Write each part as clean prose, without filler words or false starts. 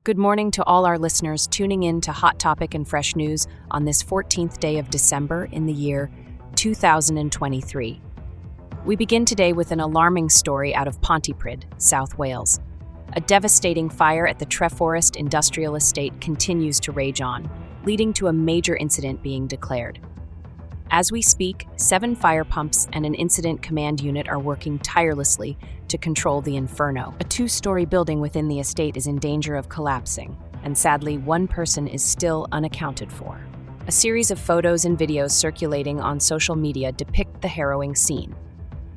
Good morning to all our listeners tuning in to Hot Topic and Fresh News on this 14th day of December in the year 2023. We begin today with an alarming story out of Pontypridd, South Wales. A devastating fire at the Treforest Industrial Estate continues to rage on, leading to a major incident being declared. As we speak, 7 fire pumps and an incident command unit are working tirelessly to control the inferno. A 2-story building within the estate is in danger of collapsing, and sadly, one person is still unaccounted for. A series of photos and videos circulating on social media depict the harrowing scene.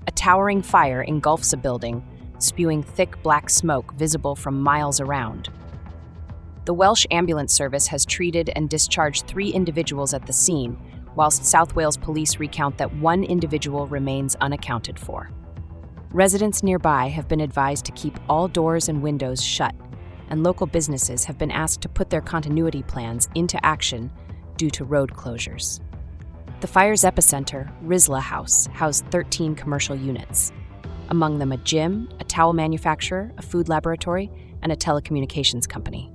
A towering fire engulfs a building, spewing thick black smoke visible from miles around. The Welsh Ambulance Service has treated and discharged 3 individuals at the scene, whilst South Wales Police recount that 1 individual remains unaccounted for. Residents nearby have been advised to keep all doors and windows shut, and local businesses have been asked to put their continuity plans into action due to road closures. The fire's epicenter, Rizla House, housed 13 commercial units, among them a gym, a towel manufacturer, a food laboratory, and a telecommunications company.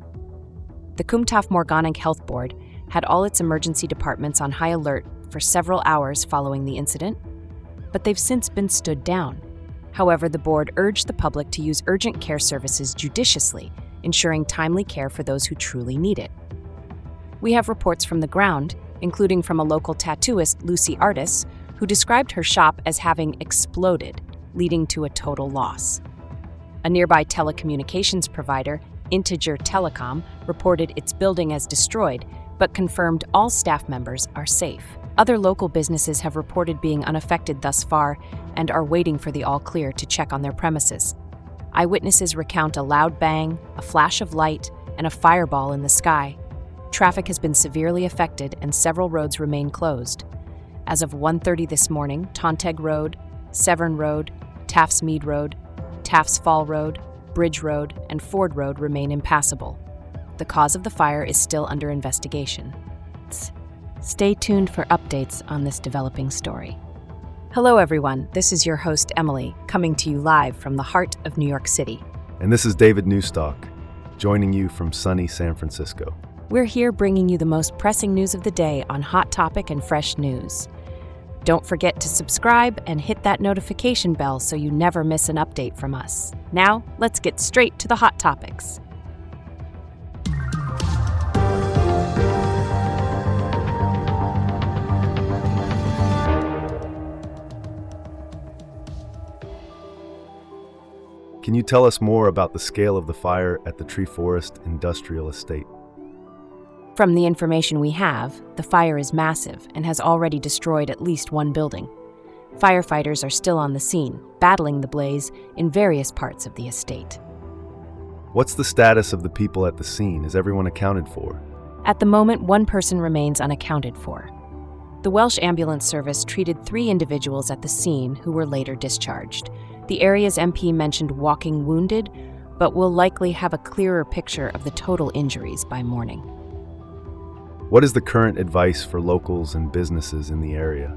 The Cwmtaf Morgannwg Health Board had all its emergency departments on high alert for several hours following the incident, but they've since been stood down. However, the board urged the public to use urgent care services judiciously, ensuring timely care for those who truly need it. We have reports from the ground, including from a local tattooist, Lucy Artis, who described her shop as having exploded, leading to a total loss. A nearby telecommunications provider, Integer Telecom, reported its building as destroyed, but confirmed all staff members are safe. Other local businesses have reported being unaffected thus far and are waiting for the all-clear to check on their premises. Eyewitnesses recount a loud bang, a flash of light, and a fireball in the sky. Traffic has been severely affected and several roads remain closed. As of 1:30 this morning, Tontegg Road, Severn Road, Taffs Mead Road, Taffs Fall Road, Bridge Road, and Ford Road remain impassable. The cause of the fire is still under investigation. Stay tuned for updates on this developing story. Hello everyone, this is your host Emily, coming to you live from the heart of New York City. And this is David Newstock, joining you from sunny San Francisco. We're here bringing you the most pressing news of the day on Hot Topic and Fresh News. Don't forget to subscribe and hit that notification bell so you never miss an update from us. Now, let's get straight to the hot topics. Can you tell us more about the scale of the fire at the Treforest Industrial Estate? From the information we have, the fire is massive and has already destroyed at least 1 building. Firefighters are still on the scene, battling the blaze in various parts of the estate. What's the status of the people at the scene? Is everyone accounted for? At the moment, 1 person remains unaccounted for. The Welsh Ambulance Service treated 3 individuals at the scene who were later discharged. The area's MP mentioned walking wounded, but will likely have a clearer picture of the total injuries by morning. What is the current advice for locals and businesses in the area?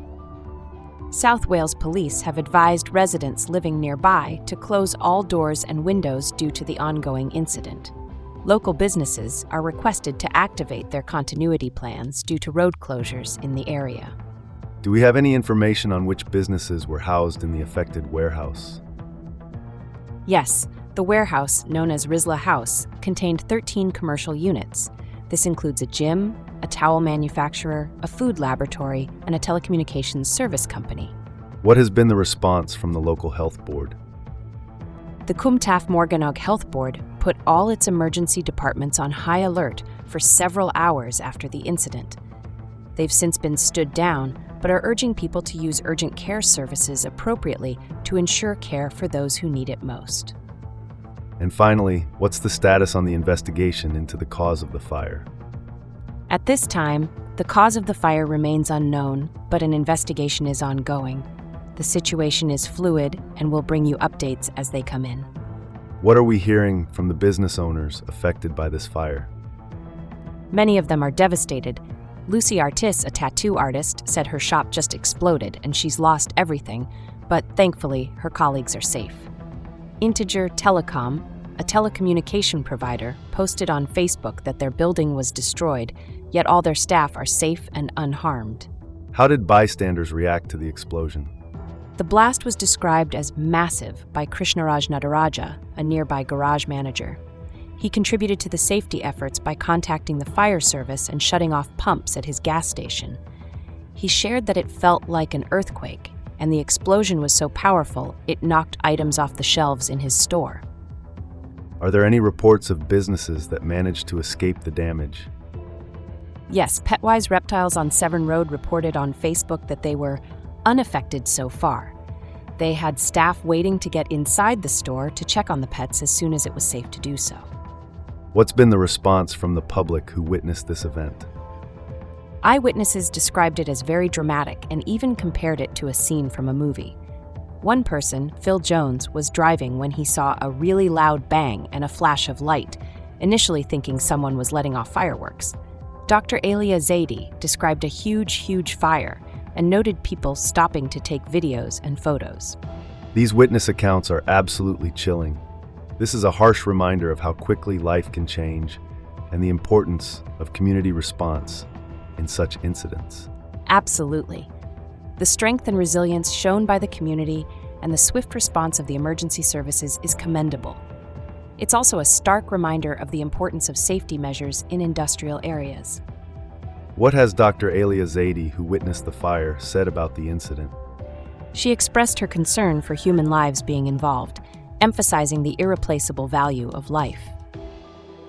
South Wales Police have advised residents living nearby to close all doors and windows due to the ongoing incident. Local businesses are requested to activate their continuity plans due to road closures in the area. Do we have any information on which businesses were housed in the affected warehouse? Yes, the warehouse, known as Rizla House, contained 13 commercial units. This includes a gym, a towel manufacturer, a food laboratory, and a telecommunications service company. What has been the response from the local health board? The Cwmtaf Morgannwg Health Board put all its emergency departments on high alert for several hours after the incident. They've since been stood down, but are urging people to use urgent care services appropriately to ensure care for those who need it most. And finally, what's the status on the investigation into the cause of the fire? At this time, the cause of the fire remains unknown, but an investigation is ongoing. The situation is fluid and we'll bring you updates as they come in. What are we hearing from the business owners affected by this fire? Many of them are devastated. Lucy Artis, a tattoo artist, said her shop just exploded and she's lost everything, but thankfully her colleagues are safe. Integer Telecom, a telecommunication provider, posted on Facebook that their building was destroyed, yet all their staff are safe and unharmed. How did bystanders react to the explosion? The blast was described as massive by Krishnaraj Nataraja, a nearby garage manager. He contributed to the safety efforts by contacting the fire service and shutting off pumps at his gas station. He shared that it felt like an earthquake, and the explosion was so powerful it knocked items off the shelves in his store. Are there any reports of businesses that managed to escape the damage? Yes, Petwise Reptiles on Severn Road reported on Facebook that they were unaffected so far. They had staff waiting to get inside the store to check on the pets as soon as it was safe to do so. What's been the response from the public who witnessed this event? Eyewitnesses described it as very dramatic and even compared it to a scene from a movie. One person, Phil Jones, was driving when he saw a really loud bang and a flash of light, initially thinking someone was letting off fireworks. Dr. Alia Zaidi described a huge fire and noted people stopping to take videos and photos. These witness accounts are absolutely chilling. This is a harsh reminder of how quickly life can change and the importance of community response in such incidents. Absolutely. The strength and resilience shown by the community and the swift response of the emergency services is commendable. It's also a stark reminder of the importance of safety measures in industrial areas. What has Dr. Alia Zaidi, who witnessed the fire, said about the incident? She expressed her concern for human lives being involved, emphasizing the irreplaceable value of life.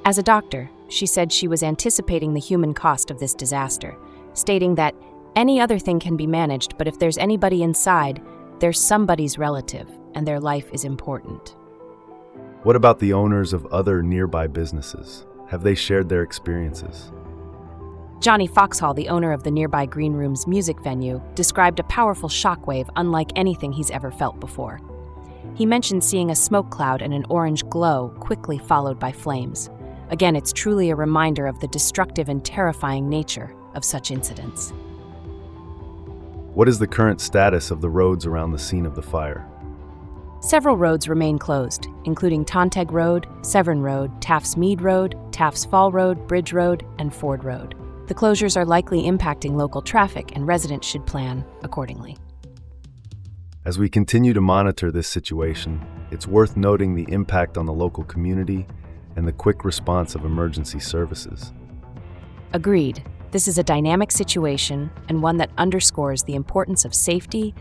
As a doctor, she said she was anticipating the human cost of this disaster, stating that any other thing can be managed, but if there's anybody inside, there's somebody's relative, and their life is important. What about the owners of other nearby businesses? Have they shared their experiences? Johnny Foxhall, the owner of the nearby Green Room's music venue, described a powerful shockwave unlike anything he's ever felt before. He mentioned seeing a smoke cloud and an orange glow quickly followed by flames. Again, it's truly a reminder of the destructive and terrifying nature of such incidents. What is the current status of the roads around the scene of the fire? Several roads remain closed, including Tonteg Road, Severn Road, Taft's Mead Road, Taft's Fall Road, Bridge Road, and Ford Road. The closures are likely impacting local traffic, and residents should plan accordingly. As we continue to monitor this situation, it's worth noting the impact on the local community and the quick response of emergency services. Agreed. This is a dynamic situation and one that underscores the importance of safety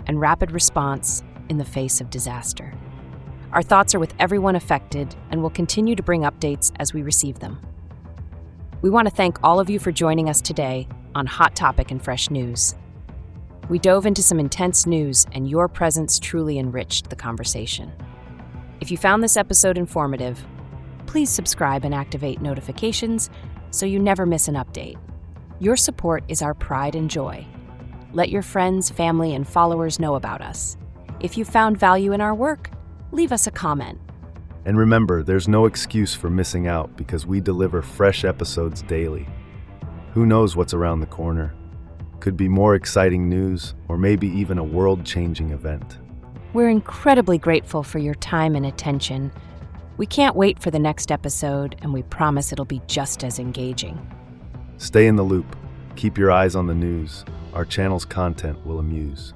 and rapid response in the face of disaster. Our thoughts are with everyone affected and will continue to bring updates as we receive them. We want to thank all of you for joining us today on Hot Topic and Fresh News. We dove into some intense news, and your presence truly enriched the conversation. If you found this episode informative, please subscribe and activate notifications so you never miss an update. Your support is our pride and joy. Let your friends, family, and followers know about us. If you found value in our work, leave us a comment. And remember, there's no excuse for missing out because we deliver fresh episodes daily. Who knows what's around the corner? Could be more exciting news, or maybe even a world-changing event. We're incredibly grateful for your time and attention. We can't wait for the next episode, and we promise it'll be just as engaging. Stay in the loop. Keep your eyes on the news. Our channel's content will amuse.